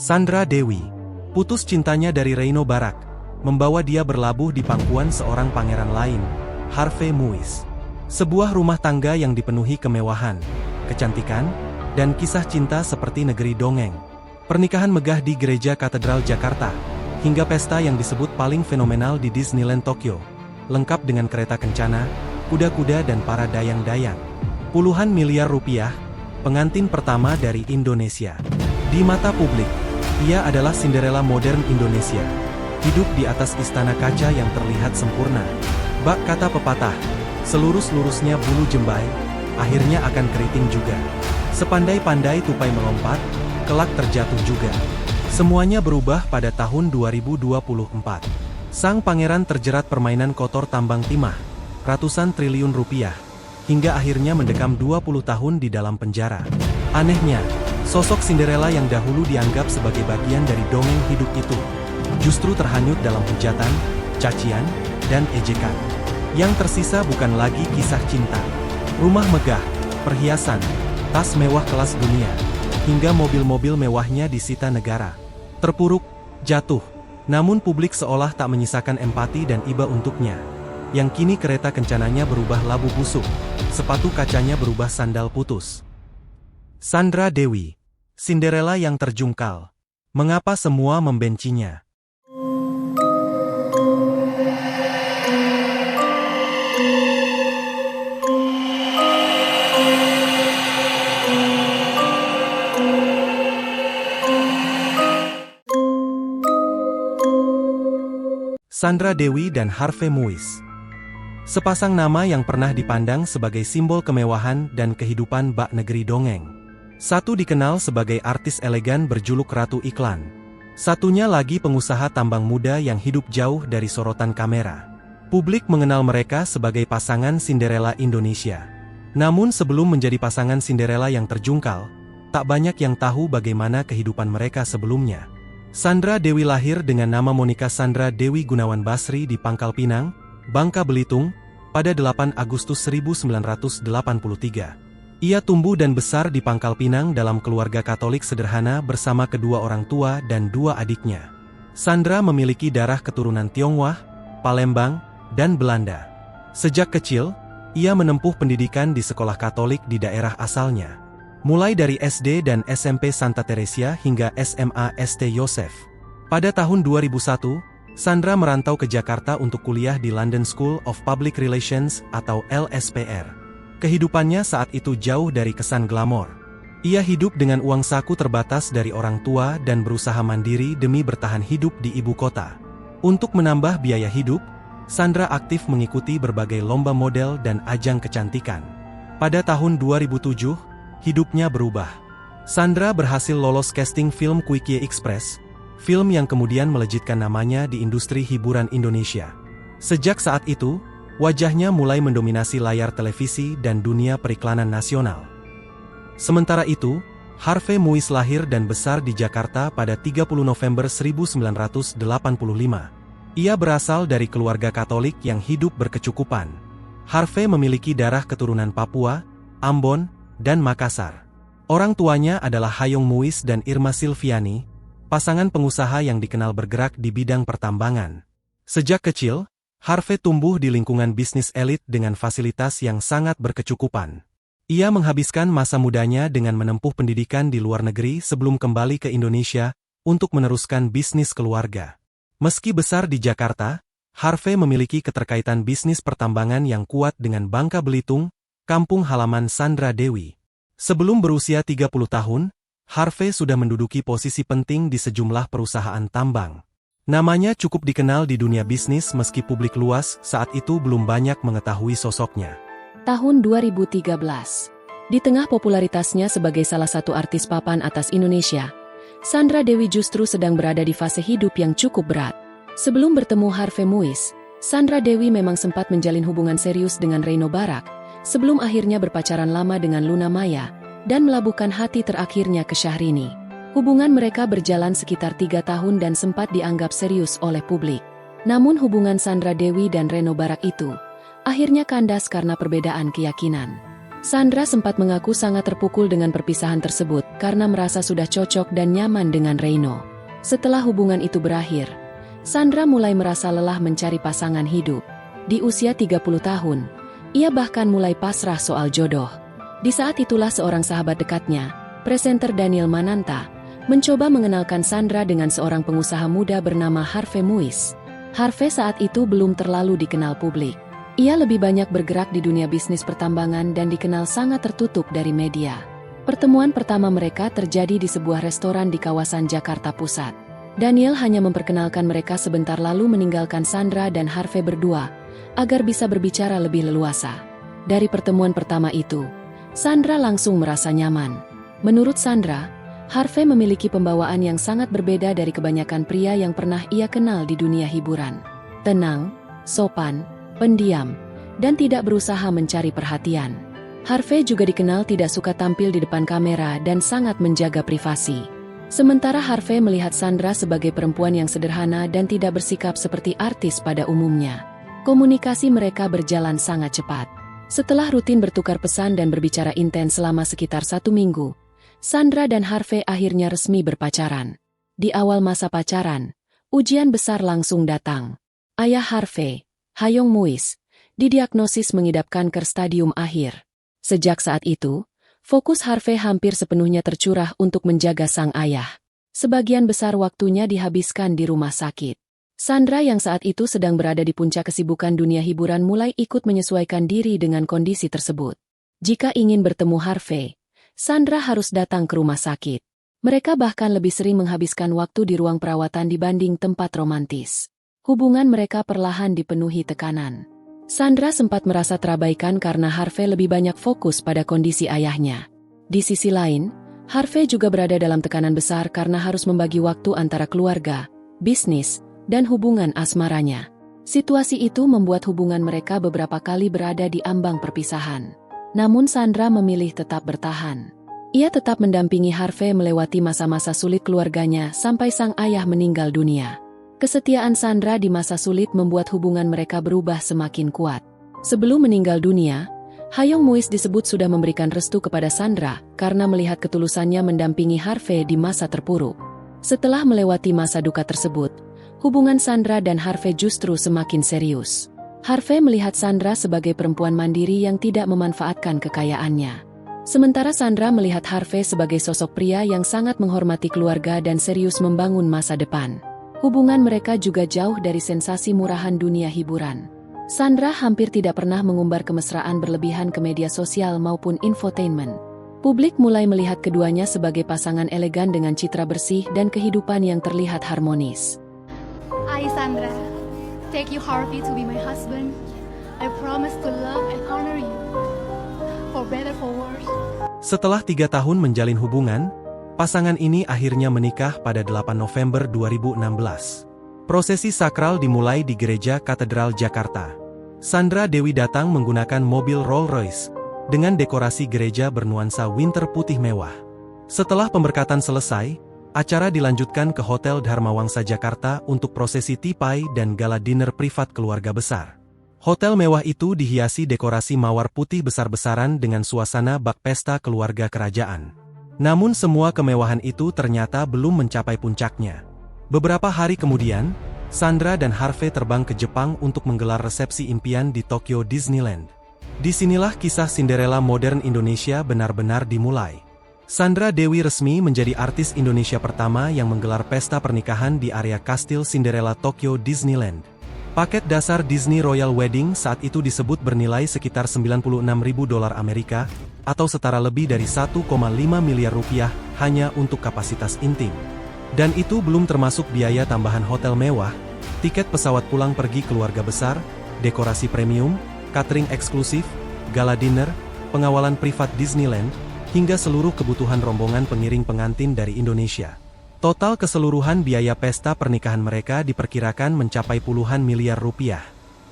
Sandra Dewi, putus cintanya dari Reno Barak, membawa dia berlabuh di pangkuan seorang pangeran lain, Harvey Muiz. Sebuah rumah tangga yang dipenuhi kemewahan, kecantikan, dan kisah cinta seperti negeri dongeng. Pernikahan megah di Gereja Katedral Jakarta, hingga pesta yang disebut paling fenomenal di Disneyland Tokyo, lengkap dengan kereta kencana, kuda-kuda dan para dayang-dayang. Puluhan miliar rupiah, pengantin pertama dari Indonesia. Di mata publik, ia adalah Cinderella modern Indonesia. Hidup di atas istana kaca yang terlihat sempurna. Bak kata pepatah, selurus-lurusnya bulu jembai, akhirnya akan keriting juga. Sepandai-pandai tupai melompat, kelak terjatuh juga. Semuanya berubah pada tahun 2024. Sang pangeran terjerat permainan kotor tambang timah, ratusan triliun rupiah, hingga akhirnya mendekam 20 tahun di dalam penjara. Anehnya, sosok Cinderella yang dahulu dianggap sebagai bagian dari dongeng hidup itu, justru terhanyut dalam hujatan, cacian, dan ejekan. Yang tersisa bukan lagi kisah cinta. Rumah megah, perhiasan, tas mewah kelas dunia, hingga mobil-mobil mewahnya disita negara. Terpuruk, jatuh, namun publik seolah tak menyisakan empati dan iba untuknya. Yang kini kereta kencananya berubah labu busuk, sepatu kacanya berubah sandal putus. Sandra Dewi, Cinderella yang terjungkal. Mengapa semua membencinya? Sandra Dewi dan Harvey Muiz. Sepasang nama yang pernah dipandang sebagai simbol kemewahan dan kehidupan bak negeri dongeng. Satu dikenal sebagai artis elegan berjuluk Ratu Iklan. Satunya lagi pengusaha tambang muda yang hidup jauh dari sorotan kamera. Publik mengenal mereka sebagai pasangan Cinderella Indonesia. Namun sebelum menjadi pasangan Cinderella yang terjungkal, tak banyak yang tahu bagaimana kehidupan mereka sebelumnya. Sandra Dewi lahir dengan nama Monica Sandra Dewi Gunawan Basri di Pangkal Pinang, Bangka Belitung, pada 8 Agustus 1983. Ia tumbuh dan besar di Pangkal Pinang dalam keluarga Katolik sederhana bersama kedua orang tua dan dua adiknya. Sandra memiliki darah keturunan Tionghoa, Palembang, dan Belanda. Sejak kecil, ia menempuh pendidikan di sekolah Katolik di daerah asalnya. Mulai dari SD dan SMP Santa Teresia hingga SMA St. Yosef. Pada tahun 2001, Sandra merantau ke Jakarta untuk kuliah di London School of Public Relations atau LSPR. Kehidupannya saat itu jauh dari kesan glamor. Ia hidup dengan uang saku terbatas dari orang tua dan berusaha mandiri demi bertahan hidup di ibu kota. Untuk menambah biaya hidup, Sandra aktif mengikuti berbagai lomba model dan ajang kecantikan. Pada tahun 2007, hidupnya berubah. Sandra berhasil lolos casting film Quickie Express, film yang kemudian melejitkan namanya di industri hiburan Indonesia. Sejak saat itu, wajahnya mulai mendominasi layar televisi dan dunia periklanan nasional. Sementara itu, Harvey Muiz lahir dan besar di Jakarta pada 30 November 1985. Ia berasal dari keluarga Katolik yang hidup berkecukupan. Harvey memiliki darah keturunan Papua, Ambon, dan Makassar. Orang tuanya adalah Hayong Muiz dan Irma Silviani, pasangan pengusaha yang dikenal bergerak di bidang pertambangan. Sejak kecil, Harvey tumbuh di lingkungan bisnis elit dengan fasilitas yang sangat berkecukupan. Ia menghabiskan masa mudanya dengan menempuh pendidikan di luar negeri sebelum kembali ke Indonesia untuk meneruskan bisnis keluarga. Meski besar di Jakarta, Harvey memiliki keterkaitan bisnis pertambangan yang kuat dengan Bangka Belitung, kampung halaman Sandra Dewi. Sebelum berusia 30 tahun, Harvey sudah menduduki posisi penting di sejumlah perusahaan tambang. Namanya cukup dikenal di dunia bisnis meski publik luas saat itu belum banyak mengetahui sosoknya. Tahun 2013. Di tengah popularitasnya sebagai salah satu artis papan atas Indonesia, Sandra Dewi justru sedang berada di fase hidup yang cukup berat. Sebelum bertemu Harvey Muiz, Sandra Dewi memang sempat menjalin hubungan serius dengan Reno Barak, sebelum akhirnya berpacaran lama dengan Luna Maya, dan melabuhkan hati terakhirnya ke Syahrini. Hubungan mereka berjalan sekitar 3 tahun dan sempat dianggap serius oleh publik. Namun hubungan Sandra Dewi dan Reno Barak itu, akhirnya kandas karena perbedaan keyakinan. Sandra sempat mengaku sangat terpukul dengan perpisahan tersebut karena merasa sudah cocok dan nyaman dengan Reino. Setelah hubungan itu berakhir, Sandra mulai merasa lelah mencari pasangan hidup. Di usia 30 tahun, ia bahkan mulai pasrah soal jodoh. Di saat itulah seorang sahabat dekatnya, presenter Daniel Mananta, mencoba mengenalkan Sandra dengan seorang pengusaha muda bernama Harvey Muiz. Harvey saat itu belum terlalu dikenal publik. Ia lebih banyak bergerak di dunia bisnis pertambangan dan dikenal sangat tertutup dari media. Pertemuan pertama mereka terjadi di sebuah restoran di kawasan Jakarta Pusat. Daniel hanya memperkenalkan mereka sebentar lalu meninggalkan Sandra dan Harvey berdua, agar bisa berbicara lebih leluasa. Dari pertemuan pertama itu, Sandra langsung merasa nyaman. Menurut Sandra, Harvey memiliki pembawaan yang sangat berbeda dari kebanyakan pria yang pernah ia kenal di dunia hiburan. Tenang, sopan, pendiam, dan tidak berusaha mencari perhatian. Harvey juga dikenal tidak suka tampil di depan kamera dan sangat menjaga privasi. Sementara Harvey melihat Sandra sebagai perempuan yang sederhana dan tidak bersikap seperti artis pada umumnya. Komunikasi mereka berjalan sangat cepat. Setelah rutin bertukar pesan dan berbicara intens selama sekitar 1 minggu, Sandra dan Harvey akhirnya resmi berpacaran. Di awal masa pacaran, ujian besar langsung datang. Ayah Harvey, Hayong Muiz, didiagnosis mengidap kanker stadium akhir. Sejak saat itu, fokus Harvey hampir sepenuhnya tercurah untuk menjaga sang ayah. Sebagian besar waktunya dihabiskan di rumah sakit. Sandra yang saat itu sedang berada di puncak kesibukan dunia hiburan mulai ikut menyesuaikan diri dengan kondisi tersebut. Jika ingin bertemu Harvey, Sandra harus datang ke rumah sakit. Mereka bahkan lebih sering menghabiskan waktu di ruang perawatan dibanding tempat romantis. Hubungan mereka perlahan dipenuhi tekanan. Sandra sempat merasa terabaikan karena Harvey lebih banyak fokus pada kondisi ayahnya. Di sisi lain, Harvey juga berada dalam tekanan besar karena harus membagi waktu antara keluarga, bisnis, dan hubungan asmaranya. Situasi itu membuat hubungan mereka beberapa kali berada di ambang perpisahan. Namun Sandra memilih tetap bertahan. Ia tetap mendampingi Harvey melewati masa-masa sulit keluarganya sampai sang ayah meninggal dunia. Kesetiaan Sandra di masa sulit membuat hubungan mereka berubah semakin kuat. Sebelum meninggal dunia, Hayong Muiz disebut sudah memberikan restu kepada Sandra karena melihat ketulusannya mendampingi Harvey di masa terpuruk. Setelah melewati masa duka tersebut, hubungan Sandra dan Harvey justru semakin serius. Harvey melihat Sandra sebagai perempuan mandiri yang tidak memanfaatkan kekayaannya. Sementara Sandra melihat Harvey sebagai sosok pria yang sangat menghormati keluarga dan serius membangun masa depan. Hubungan mereka juga jauh dari sensasi murahan dunia hiburan. Sandra hampir tidak pernah mengumbar kemesraan berlebihan ke media sosial maupun infotainment. Publik mulai melihat keduanya sebagai pasangan elegan dengan citra bersih dan kehidupan yang terlihat harmonis. I, Sandra, take you Harvey to be my husband. I promise to love and honor you, for better for worse. Setelah 3 tahun menjalin hubungan, pasangan ini akhirnya menikah pada 8 November 2016. Prosesi sakral dimulai di Gereja Katedral Jakarta. Sandra Dewi datang menggunakan mobil Rolls-Royce, dengan dekorasi gereja bernuansa winter putih mewah. Setelah pemberkatan selesai, acara dilanjutkan ke Hotel Dharma Wangsa Jakarta untuk prosesi tipai dan gala dinner privat keluarga besar. Hotel mewah itu dihiasi dekorasi mawar putih besar-besaran dengan suasana bak pesta keluarga kerajaan. Namun semua kemewahan itu ternyata belum mencapai puncaknya. Beberapa hari kemudian, Sandra dan Harvey terbang ke Jepang untuk menggelar resepsi impian di Tokyo Disneyland. Disinilah kisah Cinderella modern Indonesia benar-benar dimulai. Sandra Dewi resmi menjadi artis Indonesia pertama yang menggelar pesta pernikahan di area Kastil Cinderella Tokyo Disneyland. Paket dasar Disney Royal Wedding saat itu disebut bernilai sekitar $96.000 Amerika, atau setara lebih dari 1,5 miliar rupiah hanya untuk kapasitas intim. Dan itu belum termasuk biaya tambahan hotel mewah, tiket pesawat pulang pergi keluarga besar, dekorasi premium, catering eksklusif, gala dinner, pengawalan privat Disneyland, hingga seluruh kebutuhan rombongan pengiring pengantin dari Indonesia. Total keseluruhan biaya pesta pernikahan mereka diperkirakan mencapai puluhan miliar rupiah.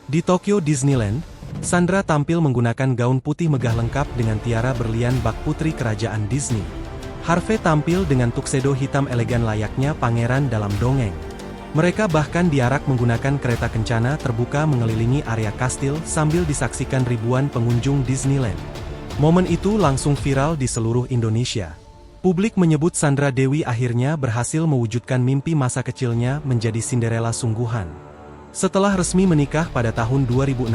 Di Tokyo Disneyland, Sandra tampil menggunakan gaun putih megah lengkap dengan tiara berlian bak putri kerajaan Disney. Harvey tampil dengan tuxedo hitam elegan layaknya pangeran dalam dongeng. Mereka bahkan diarak menggunakan kereta kencana terbuka mengelilingi area kastil sambil disaksikan ribuan pengunjung Disneyland. Momen itu langsung viral di seluruh Indonesia. Publik menyebut Sandra Dewi akhirnya berhasil mewujudkan mimpi masa kecilnya menjadi Cinderella sungguhan. Setelah resmi menikah pada tahun 2016,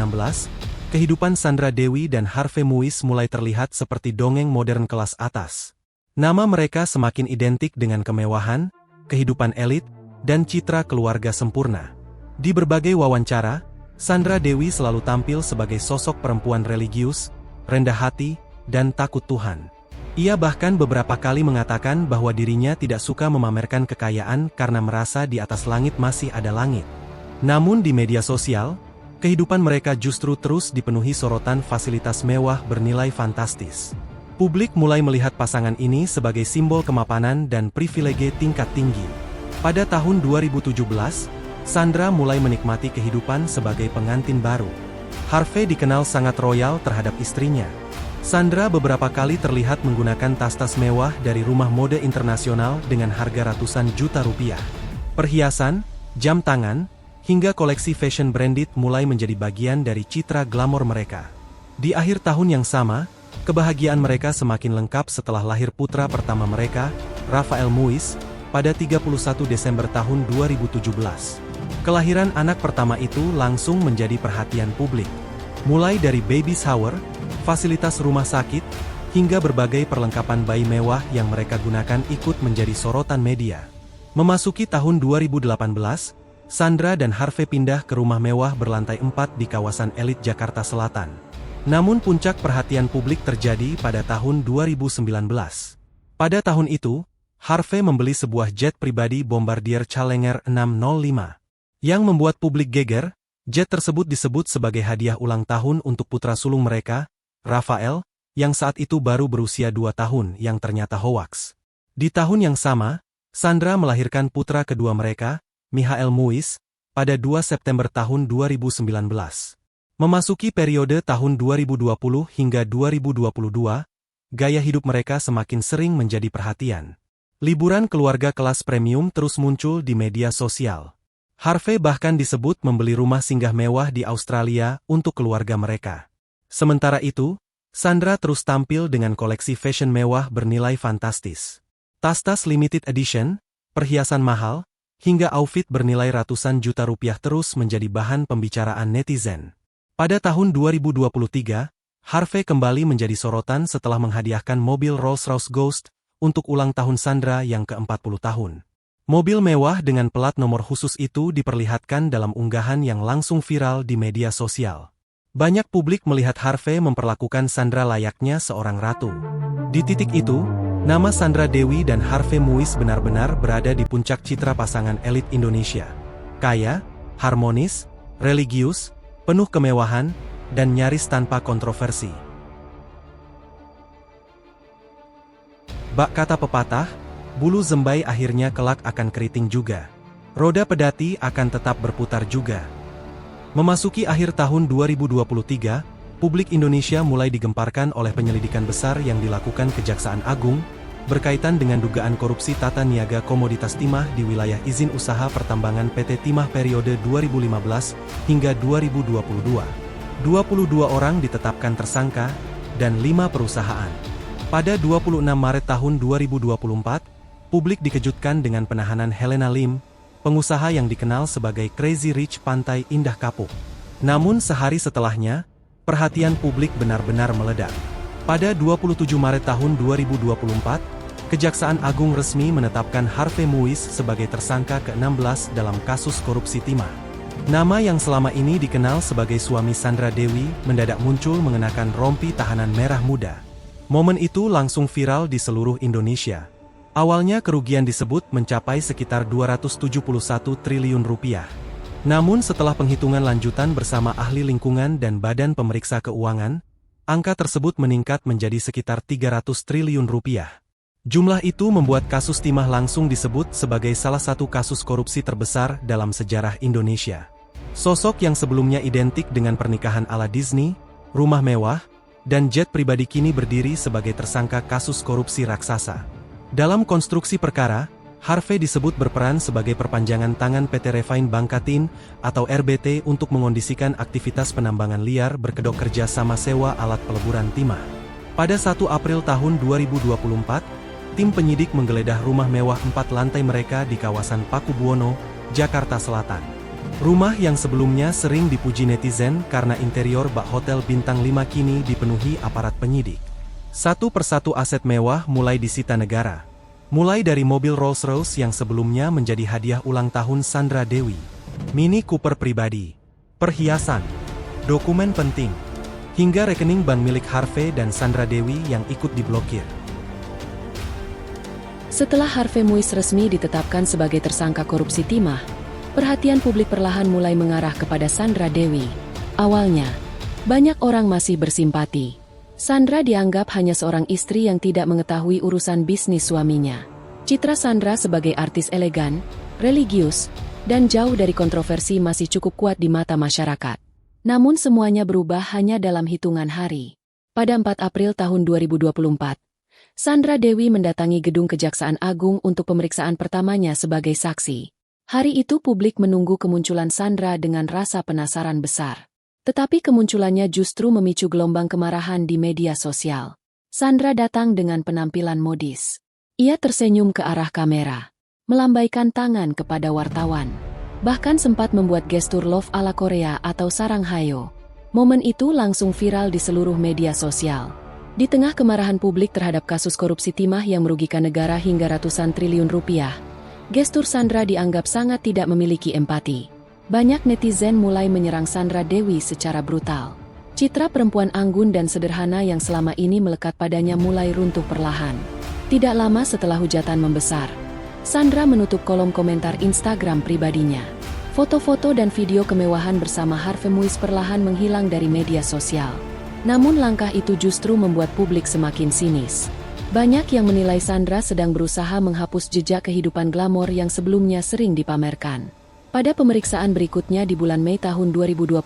kehidupan Sandra Dewi dan Harvey Muiz mulai terlihat seperti dongeng modern kelas atas. Nama mereka semakin identik dengan kemewahan, kehidupan elit, dan citra keluarga sempurna. Di berbagai wawancara, Sandra Dewi selalu tampil sebagai sosok perempuan religius, rendah hati, dan takut Tuhan. Ia bahkan beberapa kali mengatakan bahwa dirinya tidak suka memamerkan kekayaan karena merasa di atas langit masih ada langit. Namun di media sosial, kehidupan mereka justru terus dipenuhi sorotan fasilitas mewah bernilai fantastis. Publik mulai melihat pasangan ini sebagai simbol kemapanan dan privilege tingkat tinggi. Pada tahun 2017, Sandra mulai menikmati kehidupan sebagai pengantin baru. Harvey dikenal sangat royal terhadap istrinya. Sandra beberapa kali terlihat menggunakan tas-tas mewah dari rumah mode internasional dengan harga ratusan juta rupiah. Perhiasan, jam tangan, hingga koleksi fashion branded mulai menjadi bagian dari citra glamor mereka. Di akhir tahun yang sama, kebahagiaan mereka semakin lengkap setelah lahir putra pertama mereka, Rafael Muiz, pada 31 Desember tahun 2017. Kelahiran anak pertama itu langsung menjadi perhatian publik. Mulai dari baby shower, fasilitas rumah sakit, hingga berbagai perlengkapan bayi mewah yang mereka gunakan ikut menjadi sorotan media. Memasuki tahun 2018, Sandra dan Harvey pindah ke rumah mewah berlantai 4 di kawasan elit Jakarta Selatan. Namun puncak perhatian publik terjadi pada tahun 2019. Pada tahun itu, Harvey membeli sebuah jet pribadi Bombardier Challenger 605. Yang membuat publik geger, jet tersebut disebut sebagai hadiah ulang tahun untuk putra sulung mereka, Rafael, yang saat itu baru berusia 2 tahun yang ternyata hoaks. Di tahun yang sama, Sandra melahirkan putra kedua mereka, Michael Muiz, pada 2 September tahun 2019. Memasuki periode tahun 2020 hingga 2022, gaya hidup mereka semakin sering menjadi perhatian. Liburan keluarga kelas premium terus muncul di media sosial. Harvey bahkan disebut membeli rumah singgah mewah di Australia untuk keluarga mereka. Sementara itu, Sandra terus tampil dengan koleksi fashion mewah bernilai fantastis. Tas-tas limited edition, perhiasan mahal, hingga outfit bernilai ratusan juta rupiah terus menjadi bahan pembicaraan netizen. Pada tahun 2023, Harvey kembali menjadi sorotan setelah menghadiahkan mobil Rolls-Royce Ghost untuk ulang tahun Sandra yang ke-40 tahun. Mobil mewah dengan plat nomor khusus itu diperlihatkan dalam unggahan yang langsung viral di media sosial. Banyak publik melihat Harvey memperlakukan Sandra layaknya seorang ratu. Di titik itu, nama Sandra Dewi dan Harvey Muiz benar-benar berada di puncak citra pasangan elit Indonesia. Kaya, harmonis, religius, penuh kemewahan, dan nyaris tanpa kontroversi. Bak kata pepatah, bulu zembai akhirnya kelak akan keriting juga. Roda pedati akan tetap berputar juga. Memasuki akhir tahun 2023, publik Indonesia mulai digemparkan oleh penyelidikan besar yang dilakukan Kejaksaan Agung, berkaitan dengan dugaan korupsi tata niaga komoditas timah di wilayah izin usaha pertambangan PT Timah periode 2015 hingga 2022. 22 orang ditetapkan tersangka, dan 5 perusahaan. Pada 26 Maret tahun 2024, publik dikejutkan dengan penahanan Helena Lim, pengusaha yang dikenal sebagai Crazy Rich Pantai Indah Kapuk. Namun sehari setelahnya, perhatian publik benar-benar meledak. Pada 27 Maret tahun 2024, Kejaksaan Agung resmi menetapkan Harvey Muiz sebagai tersangka ke-16 dalam kasus korupsi timah. Nama yang selama ini dikenal sebagai suami Sandra Dewi mendadak muncul mengenakan rompi tahanan merah muda. Momen itu langsung viral di seluruh Indonesia. Awalnya kerugian disebut mencapai sekitar 271 triliun rupiah. Namun setelah penghitungan lanjutan bersama ahli lingkungan dan Badan Pemeriksa Keuangan, angka tersebut meningkat menjadi sekitar 300 triliun rupiah. Jumlah itu membuat kasus timah langsung disebut sebagai salah satu kasus korupsi terbesar dalam sejarah Indonesia. Sosok yang sebelumnya identik dengan pernikahan ala Disney, rumah mewah, dan jet pribadi kini berdiri sebagai tersangka kasus korupsi raksasa. Dalam konstruksi perkara, Harvey disebut berperan sebagai perpanjangan tangan PT Refine Bangkatin atau RBT untuk mengondisikan aktivitas penambangan liar berkedok kerja sama sewa alat peleburan timah. Pada 1 April tahun 2024, tim penyidik menggeledah rumah mewah 4 lantai mereka di kawasan Pakubuwono, Jakarta Selatan. Rumah yang sebelumnya sering dipuji netizen karena interior bak hotel bintang 5 kini dipenuhi aparat penyidik. Satu persatu aset mewah mulai disita negara. Mulai dari mobil Rolls-Royce yang sebelumnya menjadi hadiah ulang tahun Sandra Dewi, Mini Cooper pribadi, perhiasan, dokumen penting, hingga rekening bank milik Harvey dan Sandra Dewi yang ikut diblokir. Setelah Harvey Muiz resmi ditetapkan sebagai tersangka korupsi timah, perhatian publik perlahan mulai mengarah kepada Sandra Dewi. Awalnya, banyak orang masih bersimpati. Sandra dianggap hanya seorang istri yang tidak mengetahui urusan bisnis suaminya. Citra Sandra sebagai artis elegan, religius, dan jauh dari kontroversi masih cukup kuat di mata masyarakat. Namun semuanya berubah hanya dalam hitungan hari. Pada 4 April tahun 2024, Sandra Dewi mendatangi gedung Kejaksaan Agung untuk pemeriksaan pertamanya sebagai saksi. Hari itu publik menunggu kemunculan Sandra dengan rasa penasaran besar. Tetapi kemunculannya justru memicu gelombang kemarahan di media sosial. Sandra datang dengan penampilan modis. Ia tersenyum ke arah kamera, melambaikan tangan kepada wartawan. Bahkan sempat membuat gestur love ala Korea atau saranghayo. Momen itu langsung viral di seluruh media sosial. Di tengah kemarahan publik terhadap kasus korupsi timah yang merugikan negara hingga ratusan triliun rupiah, gestur Sandra dianggap sangat tidak memiliki empati. Banyak netizen mulai menyerang Sandra Dewi secara brutal. Citra perempuan anggun dan sederhana yang selama ini melekat padanya mulai runtuh perlahan. Tidak lama setelah hujatan membesar, Sandra menutup kolom komentar Instagram pribadinya. Foto-foto dan video kemewahan bersama Harvey Muiz perlahan menghilang dari media sosial. Namun langkah itu justru membuat publik semakin sinis. Banyak yang menilai Sandra sedang berusaha menghapus jejak kehidupan glamor yang sebelumnya sering dipamerkan. Pada pemeriksaan berikutnya di bulan Mei tahun 2024,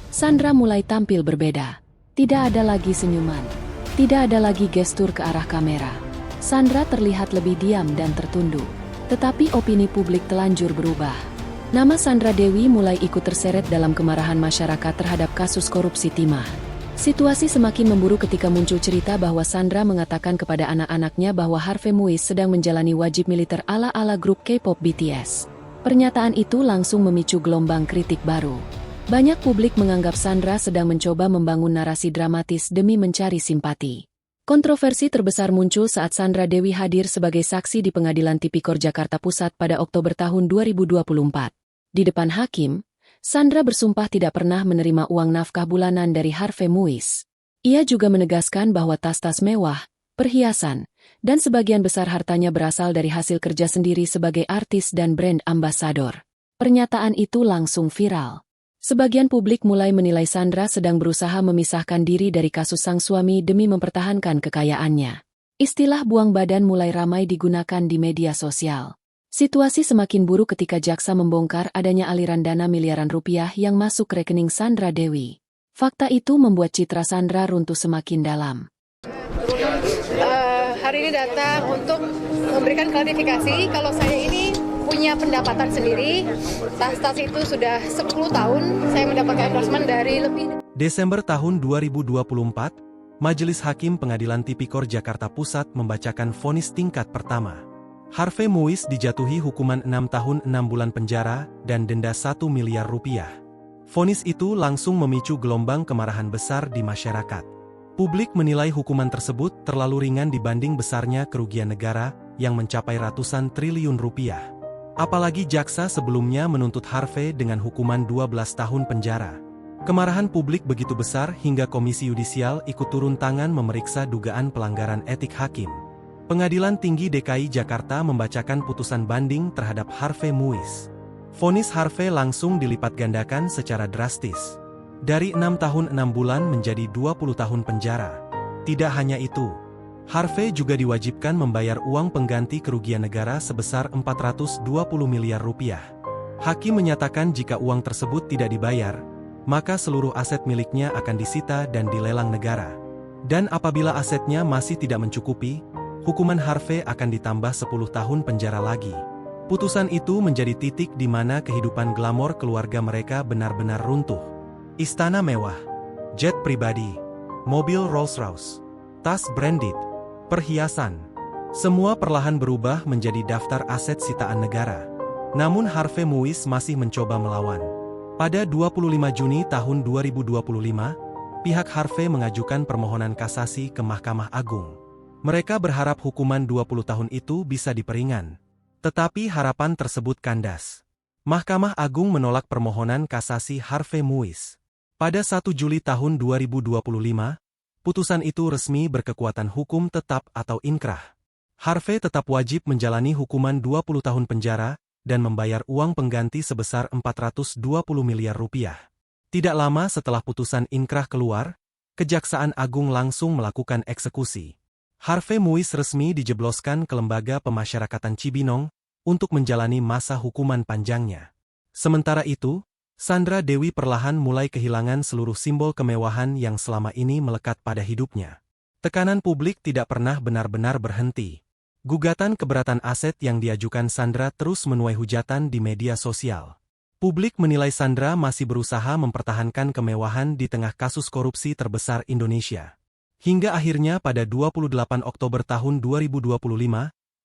Sandra mulai tampil berbeda. Tidak ada lagi senyuman. Tidak ada lagi gestur ke arah kamera. Sandra terlihat lebih diam dan tertunduk. Tetapi opini publik telanjur berubah. Nama Sandra Dewi mulai ikut terseret dalam kemarahan masyarakat terhadap kasus korupsi timah. Situasi semakin memburuk ketika muncul cerita bahwa Sandra mengatakan kepada anak-anaknya bahwa Harvey Muiz sedang menjalani wajib militer ala-ala grup K-pop BTS. Pernyataan itu langsung memicu gelombang kritik baru. Banyak publik menganggap Sandra sedang mencoba membangun narasi dramatis demi mencari simpati. Kontroversi terbesar muncul saat Sandra Dewi hadir sebagai saksi di Pengadilan Tipikor Jakarta Pusat pada Oktober tahun 2024. Di depan hakim, Sandra bersumpah tidak pernah menerima uang nafkah bulanan dari Harvey Muiz. Ia juga menegaskan bahwa tas-tas mewah, perhiasan, dan sebagian besar hartanya berasal dari hasil kerja sendiri sebagai artis dan brand ambasador. Pernyataan itu langsung viral. Sebagian publik mulai menilai Sandra sedang berusaha memisahkan diri dari kasus sang suami demi mempertahankan kekayaannya. Istilah buang badan mulai ramai digunakan di media sosial. Situasi semakin buruk ketika jaksa membongkar adanya aliran dana miliaran rupiah yang masuk ke rekening Sandra Dewi. Fakta itu membuat citra Sandra runtuh semakin dalam. Hari ini datang untuk memberikan klarifikasi kalau saya ini punya pendapatan sendiri. Tas-tas itu sudah 10 tahun saya mendapatkan endorsement dari lebih. Desember tahun 2024, Majelis Hakim Pengadilan Tipikor Jakarta Pusat membacakan vonis tingkat pertama. Harvey Muiz dijatuhi hukuman 6 tahun 6 bulan penjara dan denda 1 miliar rupiah. Vonis itu langsung memicu gelombang kemarahan besar di masyarakat. Publik menilai hukuman tersebut terlalu ringan dibanding besarnya kerugian negara yang mencapai ratusan triliun rupiah. Apalagi jaksa sebelumnya menuntut Harvey dengan hukuman 12 tahun penjara. Kemarahan publik begitu besar hingga Komisi Yudisial ikut turun tangan memeriksa dugaan pelanggaran etik hakim. Pengadilan Tinggi DKI Jakarta membacakan putusan banding terhadap Harvey Muiz. Vonis Harvey langsung dilipat gandakan secara drastis. Dari 6 tahun 6 bulan menjadi 20 tahun penjara. Tidak hanya itu, Harvey juga diwajibkan membayar uang pengganti kerugian negara sebesar 420 miliar rupiah. Hakim menyatakan jika uang tersebut tidak dibayar, maka seluruh aset miliknya akan disita dan dilelang negara. Dan apabila asetnya masih tidak mencukupi, hukuman Harvey akan ditambah 10 tahun penjara lagi. Putusan itu menjadi titik di mana kehidupan glamor keluarga mereka benar-benar runtuh. Istana mewah, jet pribadi, mobil Rolls-Royce, tas branded, perhiasan. Semua perlahan berubah menjadi daftar aset sitaan negara. Namun Harvey Muiz masih mencoba melawan. Pada 25 Juni tahun 2025, pihak Harvey mengajukan permohonan kasasi ke Mahkamah Agung. Mereka berharap hukuman 20 tahun itu bisa diperingan. Tetapi harapan tersebut kandas. Mahkamah Agung menolak permohonan kasasi Harvey Muiz. Pada 1 Juli tahun 2025, putusan itu resmi berkekuatan hukum tetap atau inkrah. Harvey tetap wajib menjalani hukuman 20 tahun penjara dan membayar uang pengganti sebesar 420 miliar rupiah. Tidak lama setelah putusan inkrah keluar, Kejaksaan Agung langsung melakukan eksekusi. Harvey Muiz resmi dijebloskan ke Lembaga Pemasyarakatan Cibinong untuk menjalani masa hukuman panjangnya. Sementara itu, Sandra Dewi perlahan mulai kehilangan seluruh simbol kemewahan yang selama ini melekat pada hidupnya. Tekanan publik tidak pernah benar-benar berhenti. Gugatan keberatan aset yang diajukan Sandra terus menuai hujatan di media sosial. Publik menilai Sandra masih berusaha mempertahankan kemewahan di tengah kasus korupsi terbesar Indonesia. Hingga akhirnya pada 28 Oktober tahun 2025,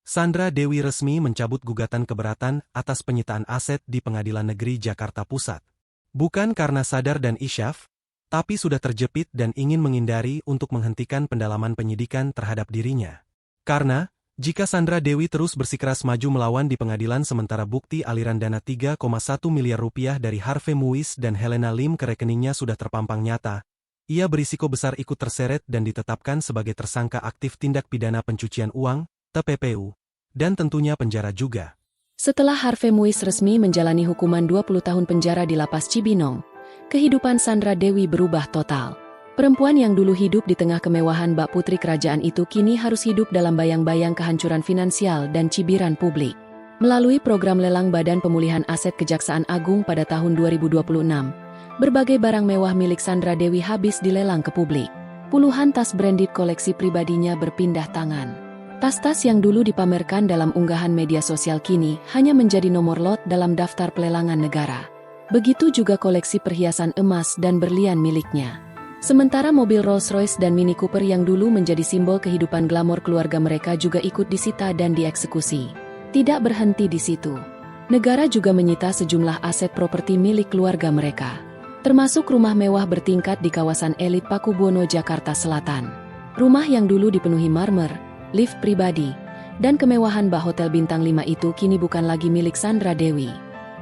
Sandra Dewi resmi mencabut gugatan keberatan atas penyitaan aset di Pengadilan Negeri Jakarta Pusat. Bukan karena sadar dan isyaf, tapi sudah terjepit dan ingin menghindari untuk menghentikan pendalaman penyidikan terhadap dirinya. Karena, jika Sandra Dewi terus bersikeras maju melawan di pengadilan sementara bukti aliran dana 3,1 miliar rupiah dari Harvey Muiz dan Helena Lim ke rekeningnya sudah terpampang nyata, ia berisiko besar ikut terseret dan ditetapkan sebagai tersangka aktif tindak pidana pencucian uang, TPPU, dan tentunya penjara juga. Setelah Harvey Muiz resmi menjalani hukuman 20 tahun penjara di Lapas Cibinong, kehidupan Sandra Dewi berubah total. Perempuan yang dulu hidup di tengah kemewahan bak putri kerajaan itu kini harus hidup dalam bayang-bayang kehancuran finansial dan cibiran publik. Melalui program lelang Badan Pemulihan Aset Kejaksaan Agung pada tahun 2026, berbagai barang mewah milik Sandra Dewi habis dilelang ke publik. Puluhan tas branded koleksi pribadinya berpindah tangan. Tas-tas yang dulu dipamerkan dalam unggahan media sosial kini hanya menjadi nomor lot dalam daftar pelelangan negara. Begitu juga koleksi perhiasan emas dan berlian miliknya. Sementara mobil Rolls-Royce dan Mini Cooper yang dulu menjadi simbol kehidupan glamor keluarga mereka juga ikut disita dan dieksekusi. Tidak berhenti di situ. Negara juga menyita sejumlah aset properti milik keluarga mereka, termasuk rumah mewah bertingkat di kawasan elit Pakubuwono, Jakarta Selatan. Rumah yang dulu dipenuhi marmer, lift pribadi, dan kemewahan bak hotel bintang 5 itu kini bukan lagi milik Sandra Dewi.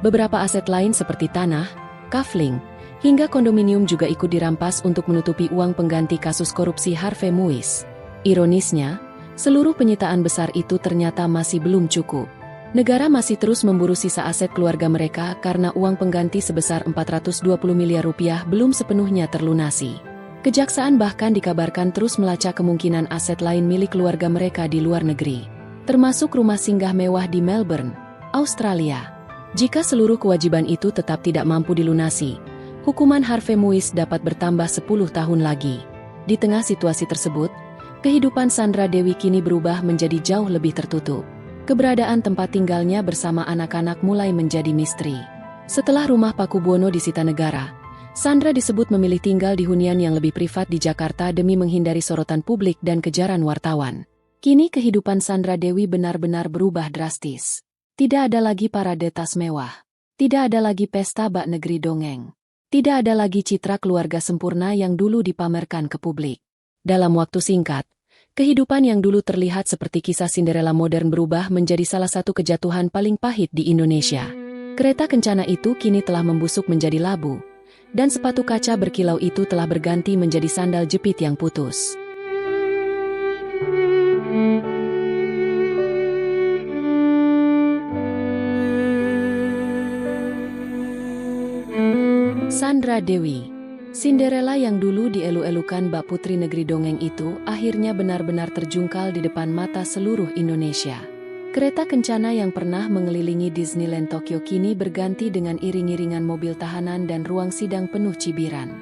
Beberapa aset lain seperti tanah, kafling, hingga kondominium juga ikut dirampas untuk menutupi uang pengganti kasus korupsi Harvey Muiz. Ironisnya, seluruh penyitaan besar itu ternyata masih belum cukup. Negara masih terus memburu sisa aset keluarga mereka karena uang pengganti sebesar 420 miliar rupiah belum sepenuhnya terlunasi. Kejaksaan bahkan dikabarkan terus melacak kemungkinan aset lain milik keluarga mereka di luar negeri, termasuk rumah singgah mewah di Melbourne, Australia. Jika seluruh kewajiban itu tetap tidak mampu dilunasi, hukuman Harvey Muiz dapat bertambah 10 tahun lagi. Di tengah situasi tersebut, kehidupan Sandra Dewi kini berubah menjadi jauh lebih tertutup. Keberadaan tempat tinggalnya bersama anak-anak mulai menjadi misteri. Setelah rumah Pakubuwono disita negara, Sandra disebut memilih tinggal di hunian yang lebih privat di Jakarta demi menghindari sorotan publik dan kejaran wartawan. Kini kehidupan Sandra Dewi benar-benar berubah drastis. Tidak ada lagi parade tas mewah. Tidak ada lagi pesta bak negeri dongeng. Tidak ada lagi citra keluarga sempurna yang dulu dipamerkan ke publik. Dalam waktu singkat, kehidupan yang dulu terlihat seperti kisah Cinderella modern berubah menjadi salah satu kejatuhan paling pahit di Indonesia. Kereta kencana itu kini telah membusuk menjadi labu, dan sepatu kaca berkilau itu telah berganti menjadi sandal jepit yang putus. Sandra Dewi, Cinderella yang dulu dielu-elukan bak putri negeri dongeng itu akhirnya benar-benar terjungkal di depan mata seluruh Indonesia. Kereta kencana yang pernah mengelilingi Disneyland Tokyo kini berganti dengan iring-iringan mobil tahanan dan ruang sidang penuh cibiran.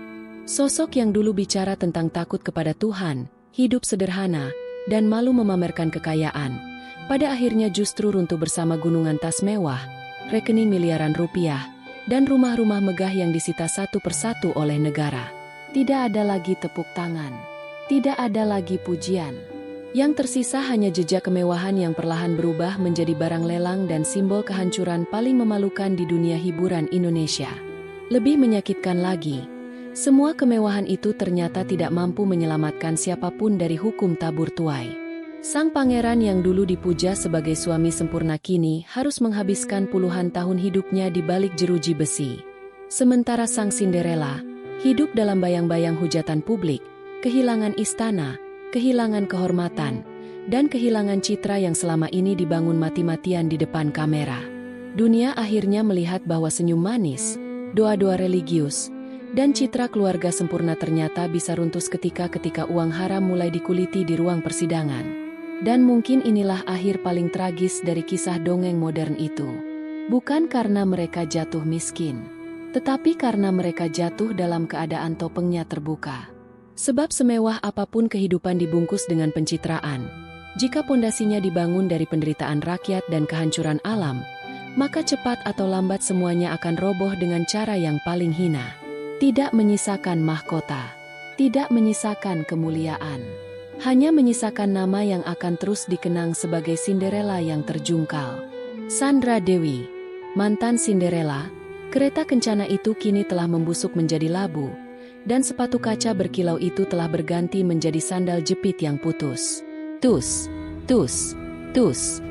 Sosok yang dulu bicara tentang takut kepada Tuhan, hidup sederhana, dan malu memamerkan kekayaan, pada akhirnya justru runtuh bersama gunungan tas mewah, rekening miliaran rupiah, dan rumah-rumah megah yang disita satu persatu oleh negara. Tidak ada lagi tepuk tangan. Tidak ada lagi pujian. Yang tersisa hanya jejak kemewahan yang perlahan berubah menjadi barang lelang dan simbol kehancuran paling memalukan di dunia hiburan Indonesia. Lebih menyakitkan lagi, semua kemewahan itu ternyata tidak mampu menyelamatkan siapapun dari hukum tabur tuai. Sang pangeran yang dulu dipuja sebagai suami sempurna kini harus menghabiskan puluhan tahun hidupnya di balik jeruji besi. Sementara sang Cinderella hidup dalam bayang-bayang hujatan publik, kehilangan istana, kehilangan kehormatan, dan kehilangan citra yang selama ini dibangun mati-matian di depan kamera. Dunia akhirnya melihat bahwa senyum manis, doa-doa religius, dan citra keluarga sempurna ternyata bisa runtuh ketika uang haram mulai dikuliti di ruang persidangan. Dan mungkin inilah akhir paling tragis dari kisah dongeng modern itu. Bukan karena mereka jatuh miskin, tetapi karena mereka jatuh dalam keadaan topengnya terbuka. Sebab semewah apapun kehidupan dibungkus dengan pencitraan, jika pondasinya dibangun dari penderitaan rakyat dan kehancuran alam, maka cepat atau lambat semuanya akan roboh dengan cara yang paling hina. Tidak menyisakan mahkota, tidak menyisakan kemuliaan, hanya menyisakan nama yang akan terus dikenang sebagai Cinderella yang terjungkal. Sandra Dewi, mantan Cinderella, kereta kencana itu kini telah membusuk menjadi labu, dan sepatu kaca berkilau itu telah berganti menjadi sandal jepit yang putus. Tus, tus, tus.